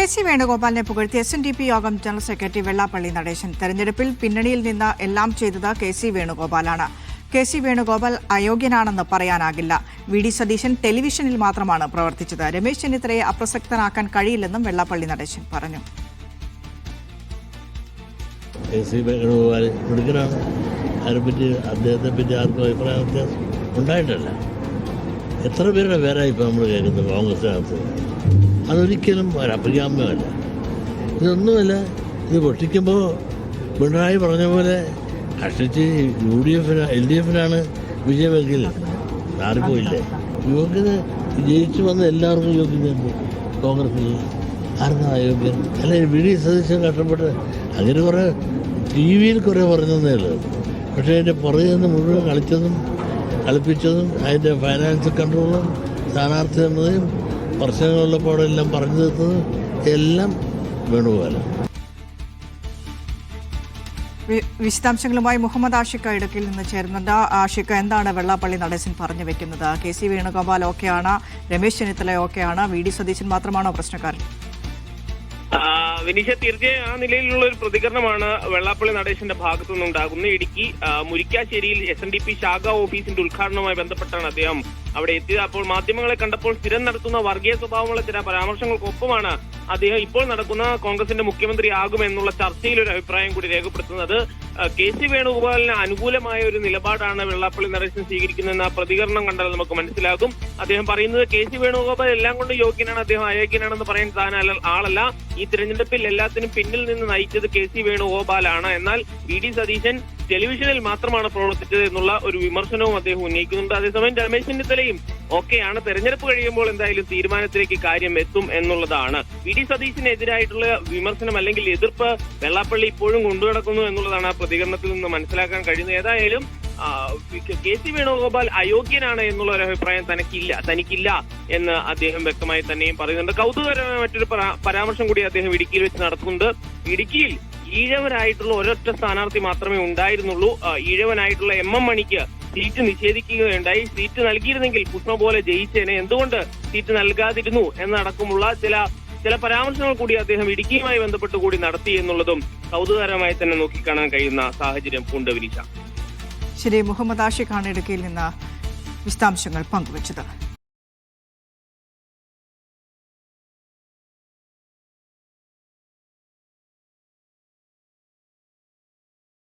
K C. വേണുഗോപാലിനെ പുകഴ്ത്തി എസ്.എൻ.ഡി.പി യോഗം general secretary Vellappally Natesan. തെരഞ്ഞെടുപ്പിൽ പിന്നണിയിൽ നിന്ന് എല്ലാം ചെയ്തത് കെ.സി. വേണുഗോപാലാണ്. കെ.സി. വേണുഗോപാൽ അയോഗ്യനാണെന്ന് പറയാനാകില്ല. വി.ഡി. സതീശൻ ടെലിവിഷനിൽ മാത്രമാണ് പ്രവർത്തിച്ചത്. രമേശ് ചെന്നിത്തലയെ അപ്രസക്തനാക്കാൻ കഴിയില്ലെന്നും വെള്ളാപ്പള്ളി നടേശൻ പറഞ്ഞു. കെ.സി. വേണുഗോപാൽ മിടുക്കനാണ്. അതിനെപ്പറ്റി അദ്ദേഹത്തെ പറ്റി ആർക്കും അഭിപ്രായ വ്യത്യാസം ഉണ്ടായിട്ടല്ല. എത്ര പേരുടെ പേരായി ഇപ്പോൾ നമ്മൾ കേൾക്കുന്നത് കോൺഗ്രസിനകത്ത്. അതൊരിക്കലും ഒരഭികാമ്യമല്ല. ഇതൊന്നുമല്ല. ഇത് പൊട്ടിക്കുമ്പോൾ പിണറായി പറഞ്ഞ പോലെ കഷ്ടിച്ച് LDF-നാണ് വിജയമെങ്കിൽ മാറിപ്പോയില്ലേ. യോഗ്യത ജയിച്ചു വന്ന എല്ലാവർക്കും യോഗ്യതയുണ്ട്. കോൺഗ്രസിൽ ആർക്കും അയോഗ്യൻ അല്ല. വി.ഡി. സതീശൻ കഷ്ടപ്പെട്ട് അങ്ങനെ കുറേ TV-യിൽ കുറേ പറഞ്ഞതേ ഉള്ളൂ. പക്ഷേ അതിൻ്റെ പുറകെ നിന്ന് മുഴുവൻ കളിപ്പിച്ചതും അതിൻ്റെ ഫൈനാൻസ് കൺട്രോളും സ്ഥാനാർത്ഥി എന്നതും പ്രശ്നങ്ങളുള്ളപ്പോഴെല്ലാം പറഞ്ഞു തീർത്തതും എല്ലാം വേണുഗോപാലാണ്. വിശദാംശങ്ങളുമായി മുഹമ്മദ് ആഷിഖ് ഇടുക്കിയിൽ നിന്ന് ചേരുന്നുണ്ട്. ആഷിഖ്, എന്താണ് വെള്ളാപ്പള്ളി നടേശൻ പറഞ്ഞു വെക്കുന്നത്? കെ.സി. വേണുഗോപാൽ ഓക്കെയാണ്, രമേശ് ചെന്നിത്തല ഓക്കെയാണ്, വി.ഡി. സതീശൻ മാത്രമാണോ പ്രശ്നക്കാരൻ? വിനീഷ, തീർച്ചയായും ആ നിലയിലുള്ള ഒരു പ്രതികരണമാണ് വെള്ളാപ്പള്ളി നടേശന്റെ ഭാഗത്തു നിന്നുണ്ടാകുന്നത്. ഇടുക്കി മുരിക്കാശ്ശേരിയിൽ SNDP ശാഖ ഓഫീസിന്റെ ഉദ്ഘാടനവുമായി ബന്ധപ്പെട്ടാണ് അദ്ദേഹം അവിടെ എത്തിയത്. അപ്പോൾ മാധ്യമങ്ങളെ കണ്ടപ്പോൾ സ്ഥിരം നടത്തുന്ന വർഗീയ സ്വഭാവമുള്ള ചില പരാമർശങ്ങൾക്കൊപ്പമാണ് അദ്ദേഹം ഇപ്പോൾ നടക്കുന്ന കോൺഗ്രസിന്റെ മുഖ്യമന്ത്രിയാകുമെന്നുള്ള ചർച്ചയിൽ ഒരു അഭിപ്രായം കൂടി രേഖപ്പെടുത്തുന്നത്. കെ.സി. വേണുഗോപാലിന് അനുകൂലമായ ഒരു നിലപാടാണ് വെള്ളാപ്പള്ളി നടേശൻ സ്വീകരിക്കുന്നതെന്ന പ്രതികരണം കണ്ടാൽ നമുക്ക് മനസ്സിലാകും. അദ്ദേഹം പറയുന്നത് കെ.സി. വേണുഗോപാൽ എല്ലാം കൊണ്ട് യോഗ്യനാണ്, അദ്ദേഹം അയോഗ്യനാണെന്ന് പറയാൻ താൻ ആളല്ല. ഈ തിരഞ്ഞെടുപ്പിൽ എല്ലാത്തിനും പിന്നിൽ നിന്ന് നയിച്ചത് കെ.സി. വേണുഗോപാലാണ്. എന്നാൽ വി.ഡി. സതീശൻ ടെലിവിഷനിൽ മാത്രമാണ് പ്രവർത്തിച്ചത് എന്നുള്ള ഒരു വിമർശനവും അദ്ദേഹം ഉന്നയിക്കുന്നുണ്ട്. അതേസമയം രമേശ് ചെന്നിത്തലയും ഓക്കെയാണ്. തെരഞ്ഞെടുപ്പ് കഴിയുമ്പോൾ എന്തായാലും തീരുമാനത്തിലേക്ക് കാര്യം എത്തും എന്നുള്ളതാണ്. വി.ഡി. സതീശനെതിരായിട്ടുള്ള വിമർശനം അല്ലെങ്കിൽ എതിർപ്പ് വെള്ളാപ്പള്ളി ഇപ്പോഴും കൊണ്ടുനടക്കുന്നു എന്നുള്ളതാണ് ആ പ്രതികരണത്തിൽ നിന്ന് മനസ്സിലാക്കാൻ കഴിയുന്നത്. ഏതായാലും കെ.സി. വേണുഗോപാൽ അയോഗ്യനാണ് എന്നുള്ള ഒരു അഭിപ്രായം തനിക്കില്ല എന്ന് അദ്ദേഹം വ്യക്തമായി തന്നെയും പറയുന്നുണ്ട്. കൗതുകകരമായ മറ്റൊരു പരാമർശം കൂടി അദ്ദേഹം ഇടുക്കിയിൽ വെച്ച് നടത്തുന്നുണ്ട്. ഇടുക്കിയിൽ ഈഴവനായിട്ടുള്ള ഒരൊറ്റ സ്ഥാനാർത്ഥി മാത്രമേ ഉണ്ടായിരുന്നുള്ളൂ. ഈഴവനായിട്ടുള്ള MM മണിക്ക് സീറ്റ് നിഷേധിക്കുകയുണ്ടായി. സീറ്റ് നൽകിയിരുന്നെങ്കിൽ പുഷ്പ പോലെ ജയിച്ചേനെ, എന്തുകൊണ്ട് സീറ്റ് നൽകാതിരുന്നു എന്നടക്കമുള്ള ചില പരാമർശങ്ങൾ കൂടി അദ്ദേഹം ഇടുക്കിയുമായി ബന്ധപ്പെട്ട് കൂടി നടത്തി എന്നുള്ളതും കൗതുകകരമായി തന്നെ നോക്കിക്കാണാൻ കഴിയുന്ന സാഹചര്യം ഉണ്ട്. വിനീഷ, ശരി. മുഹമ്മദ് ആഷിഖാണ് ഇടുക്കിയിൽ നിന്ന് വിശദാംശങ്ങൾ പങ്കുവച്ചത്.